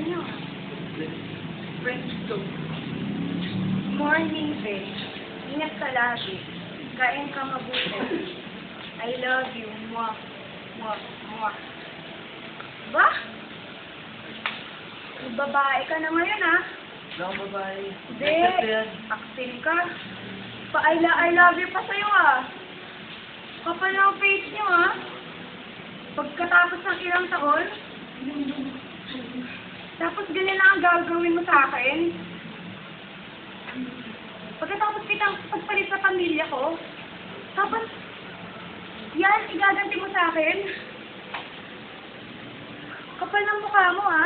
niyo. French toast. Morning, babe. Ingat ka lagi. Kain ka mabuti. I love you. Mwah. Mwah. Mwah. Ba? Babae ka na ngayon, ha? Wala akong babae. Hindi. Ito yan. Aksin ka. I love you pa sa'yo, ha? Kapal na ang face niyo, ha? Pagkatapos ng ilang taon, tapos ganyan lang ang gagawin mo sa akin. Pagkatapos kitang pagpalit sa pamilya ko, tapos, yan, igaganti mo sa akin. Kapal ng mukha mo, ha?